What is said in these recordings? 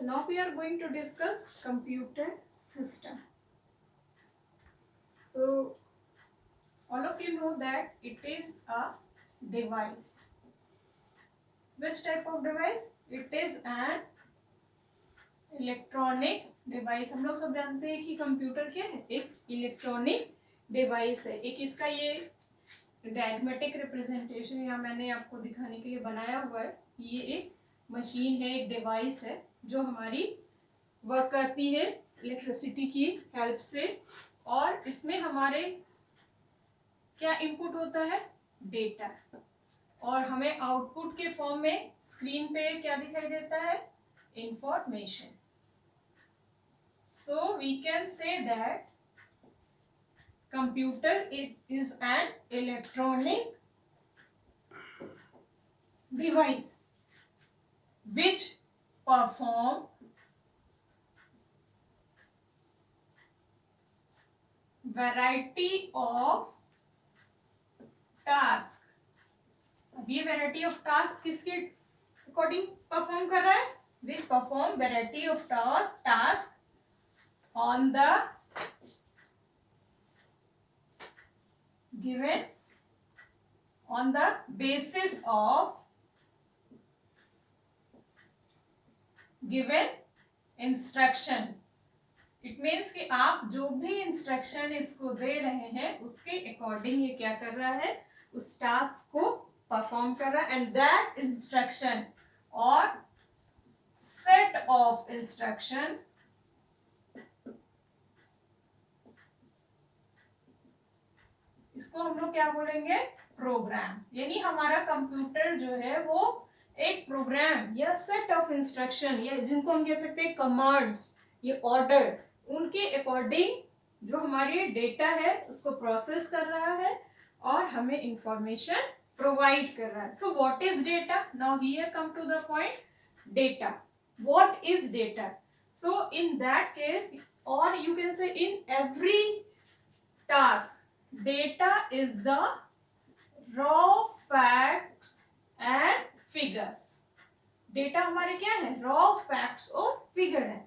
So now we are going to discuss computer system. So all of you know that it is a device. Which type of device? It is an electronic device. हम लोग सब जानते हैं कि computer क्या है, एक electronic device है. एक इसका ये डायग्मेटिक रिप्रेजेंटेशन यहाँ मैंने आपको दिखाने के लिए बनाया हुआ है. ये एक मशीन है, एक डिवाइस है जो हमारी वर्क करती है इलेक्ट्रिसिटी की हेल्प से. और इसमें हमारे क्या इनपुट होता है? डेटा. और हमें आउटपुट के फॉर्म में स्क्रीन पे क्या दिखाई देता है? Information. So we can say that computer is an electronic device which perform variety of task. अब ये variety of task किसके अकॉर्डिंग परफॉर्म कर रहा है? Which perform variety of task on the given on the basis of given instruction. It means कि आप जो भी इंस्ट्रक्शन इसको दे रहे हैं उसके अकॉर्डिंग ये क्या कर रहा है? उस टास्क को परफॉर्म कर रहा है. एंड दैट इंस्ट्रक्शन और सेट ऑफ इंस्ट्रक्शन इसको हम लोग क्या बोलेंगे? प्रोग्राम. यानी हमारा कंप्यूटर जो है वो एक प्रोग्राम या सेट ऑफ इंस्ट्रक्शन या जिनको हम कह सकते हैं कमांड्स, ये ऑर्डर, उनके अकॉर्डिंग जो हमारे डेटा है उसको प्रोसेस कर रहा है और हमें इंफॉर्मेशन प्रोवाइड कर रहा है. So what is data? Now here come to the point. Data. What is data? So in that case और you can say in every task data is the raw facts and figures. Data हमारे क्या है? raw facts और figure है.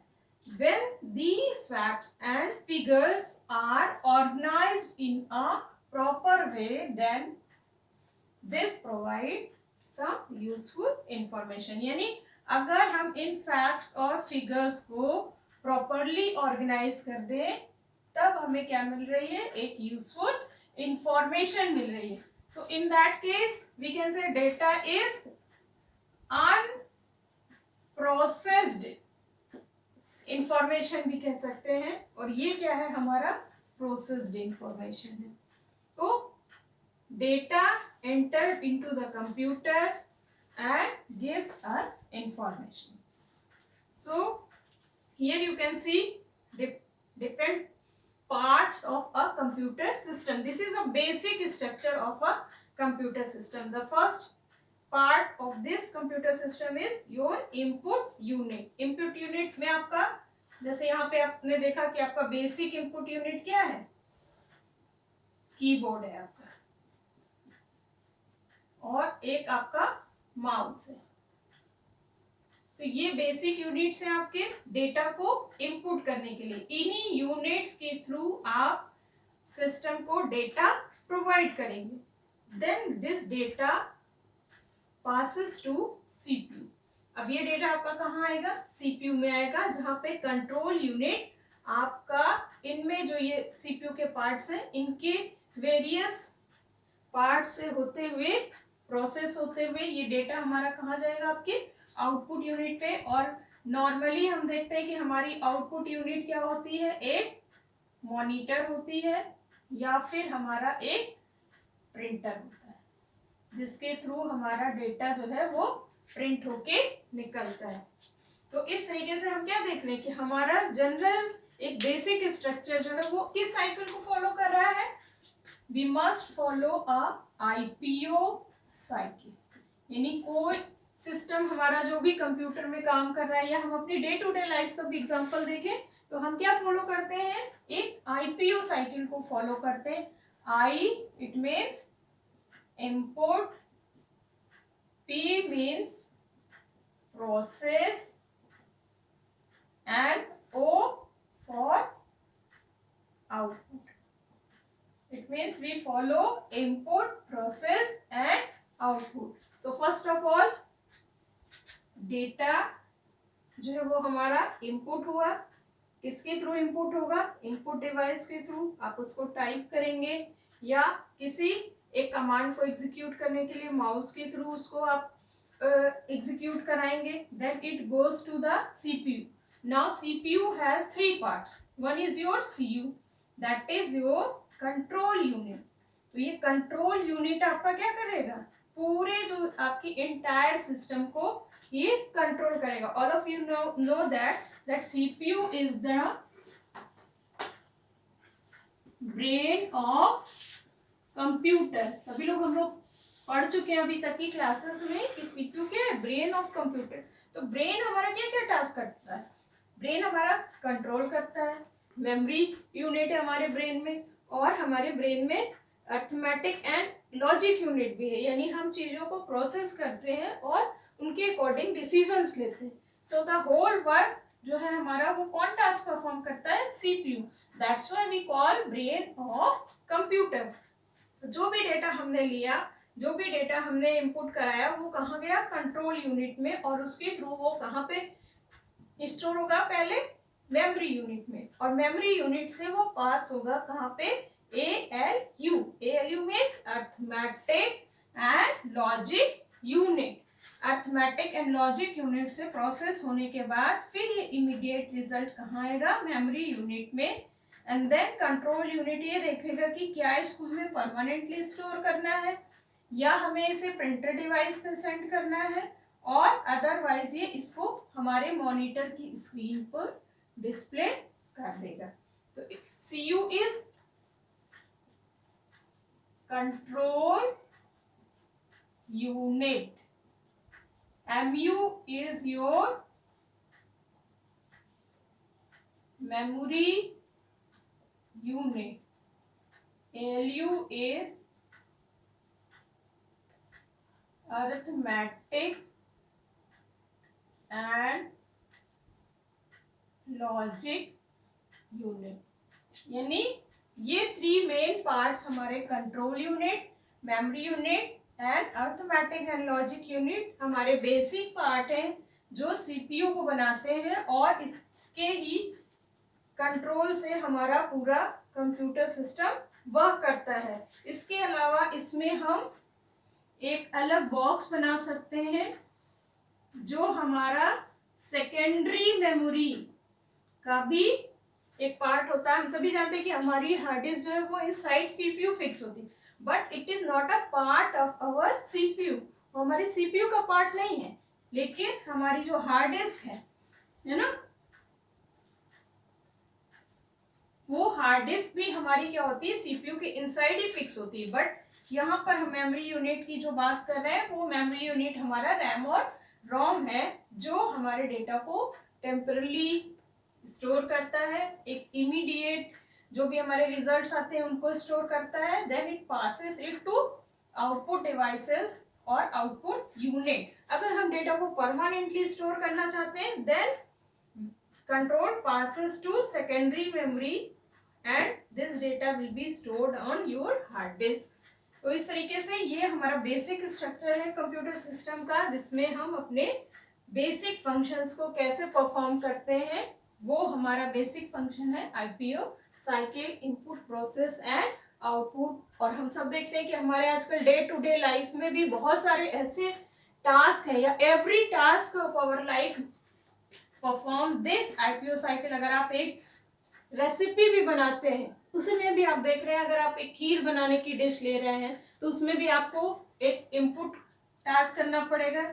When these facts and figures are organized in a proper way, then this provide some useful information. यानी अगर हम इन facts और figures को properly organize कर दें तब हमें क्या मिल रही है? एक यूजफुल इंफॉर्मेशन मिल रही है. So in that case we can say data is unprocessed information भी कह सकते हैं. और ये क्या है? हमारा प्रोसेस्ड इंफॉर्मेशन है. तो data entered into the computer and gives us information. So here you can see different parts of a computer system. This is a basic structure of a computer system. The first part of this computer system is your input unit. Input unit में आपका जैसे यहाँ पे आपने देखा कि आपका basic input unit क्या है? कीबोर्ड है आपका और एक आपका माउस है. तो ये बेसिक यूनिट्स हैं आपके डेटा को इनपुट करने के लिए. इन्हीं यूनिट्स के थ्रू आप सिस्टम को डेटा प्रोवाइड करेंगे. Then this data passes to CPU. अब ये डेटा आपका कहाँ आएगा? सीपीयू में आएगा, जहाँ पे कंट्रोल यूनिट आपका इनमें जो ये सीपीयू के पार्ट्स हैं इनके वेरियस पार्ट्स से होते हुए प्रोसेस होते हुए ये डेटा हमारा कहाँ जाएगा? आपके आउटपुट यूनिट पे. और नॉर्मली हम देखते हैं कि हमारी आउटपुट यूनिट क्या होती है? एक मॉनिटर होती है या फिर हमारा एक प्रिंटर होता है जिसके थ्रू हमारा डेटा जो है वो प्रिंट होके निकलता है. तो इस तरीके से हम क्या देख रहे हैं कि हमारा जनरल एक बेसिक स्ट्रक्चर जो है वो किस साइकिल को फॉलो कर रहा है? We must follow a IPO cycle. यानी कोई सिस्टम हमारा जो भी कंप्यूटर में काम कर रहा है या हम अपनी डे टू डे लाइफ का भी एग्जांपल देखें तो हम क्या फॉलो करते हैं? एक आईपीओ साइकिल को फॉलो करते हैं. I it means input, P means process, and O for output. It means we follow input, process and output. So first of all data जो है वो हमारा इनपुट हुआ, किसके थ्रू इनपुट होगा, इनपुट डिवाइस के थ्रू। आप उसको टाइप करेंगे या किसी एक कमांड को एग्जीक्यूट करने के लिए माउस के थ्रू उसको आप एग्जीक्यूट कराएंगे। Then it goes to the CPU. Now CPU has 3 parts. One is your CU, that is your control unit. तो ये कंट्रोल यूनिट आपका क्या करेगा, पूरे जो आपकी एंटायर सिस्टम को ये कंट्रोल करेगा। All of you know that CPU is the brain of computer. सभी लोग हम लोग पढ़ चुके हैं अभी तक की क्लासेस में कि सीपीयू क्या है, ब्रेन ऑफ कंप्यूटर। तो ब्रेन हमारा क्या क्या टास्क करता है, ब्रेन हमारा कंट्रोल करता है, मेमोरी यूनिट है हमारे ब्रेन में, और हमारे ब्रेन में अर्थमेटिक एंड लॉजिक यूनिट भी है, यानी हम चीजों को प्रोसेस करते हैं और उनके अकॉर्डिंग डिसीजंस लेते हैं। सो द होल वर्क जो है हमारा वो कौन टास्क परफॉर्म करता है, CPU. That's why we call brain of computer. जो भी डेटा हमने लिया, जो भी डेटा हमने इनपुट कराया, वो कहाँ गया, कंट्रोल यूनिट में, और उसके थ्रू वो कहाँ पे स्टोर होगा, पहले मेमोरी यूनिट में, और मेमोरी यूनिट से वो पास होगा कहाँ पे, ALU। ALU means arithmetic and logic unit. Arithmetic and logic unit से प्रोसेस होने के बाद फिर ये इमीडिएट रिजल्ट कहाँ आएगा, मेमोरी यूनिट में। एंड देन कंट्रोल यूनिट ये देखेगा कि क्या इसको हमें परमानेंटली स्टोर करना है या हमें इसे प्रिंटर डिवाइस पे सेंड करना है, और अदरवाइज ये इसको हमारे मॉनिटर की स्क्रीन पर डिस्प्ले कर देगा। तो CU is control unit, MU is your memory unit, ALU is arithmetic and logic unit। यानी ये 3 मेन पार्ट्स हमारे control unit, memory unit and arithmetic and logic unit हमारे बेसिक पार्ट हैं जो सीपीयू को बनाते हैं, और इसके ही कंट्रोल से हमारा पूरा कंप्यूटर सिस्टम वर्क करता है। इसके अलावा इसमें हम एक अलग बॉक्स बना सकते हैं जो हमारा सेकेंडरी मेमोरी का भी एक पार्ट होता है। हम सभी जानते हैं कि हमारी हार्ड डिस्क जो है वो इनसाइड सीपीयू फिक्स होती है, but it is not a part of our CPU. वो हमारी सीपीयू का पार्ट नहीं है, लेकिन हमारी जो हार्ड डिस्क है ना, वो हार्ड डिस्क भी हमारी क्या होती है, सीपीयू के इनसाइड ही फिक्स होती है। बट यहाँ पर हम मेमोरी यूनिट की जो बात कर रहे हैं, वो मेमोरी यूनिट हमारा रैम और रोम है, जो हमारे डेटा को टेम्परली स्टोर करता है, एक इमीडिएट जो भी हमारे रिजल्ट्स आते हैं उनको स्टोर करता है। Then it passes it to output devices और आउटपुट यूनिट। अगर हम डेटा को परमानेंटली स्टोर करना चाहते हैं, then control passes to secondary memory and this data will be stored on your hard disk. तो इस तरीके से ये हमारा बेसिक स्ट्रक्चर है कंप्यूटर सिस्टम का, जिसमें हम अपने बेसिक फंक्शंस को कैसे परफॉर्म करते हैं। वो हमारा बेसिक फंक्शन है IPO, cycle, input, process and output. और हम सब देखते हैं कि हमारे आजकल डे टू डे लाइफ में भी बहुत सारे ऐसे टास्क हैं, या every task of our life perform this IPO cycle. अगर आप एक रेसिपी भी बनाते हैं, उसमें भी आप देख रहे हैं, अगर आप एक खीर बनाने की डिश ले रहे हैं तो उसमें भी आपको एक इनपुट टास्क करना पड़ेगा,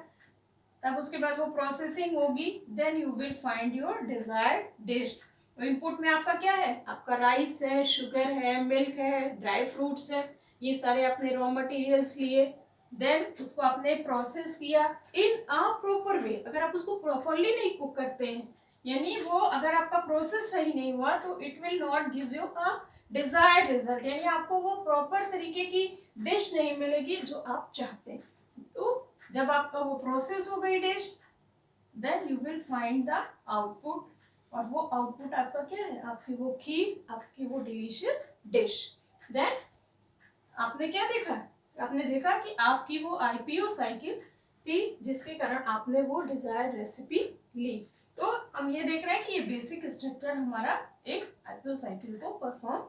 तब उसके बाद वो प्रोसेसिंग होगी, then you will find your desired dish. तो इनपुट में आपका क्या है, आपका राइस है, शुगर है, मिल्क है, ड्राई फ्रूट्स है, ये सारे आपने रॉ मटेरियल्स लिए, देन उसको आपने प्रोसेस किया इन अ प्रॉपर वे। अगर आप उसको प्रॉपरली नहीं कुक करते हैं, यानी वो अगर आपका प्रोसेस सही नहीं हुआ, तो it will not give you a desired result, यानी आपको वो प्रॉपर तरीके की डिश नहीं मिलेगी जो आप चाहते हैं। तो जब आपका वो प्रोसेस हो गई dish, then you will find the output और वो आउटपुट आपका क्या है, आपकी वो खीर, आपकी वो डिलीशियस डिश। देन आपने क्या देखा, आपने देखा कि आपकी वो आईपीओ साइकिल थी जिसके कारण आपने वो डिजायर्ड रेसिपी ली। तो हम ये देख रहे हैं कि ये बेसिक स्ट्रक्चर हमारा एक आईपीओ साइकिल को परफॉर्म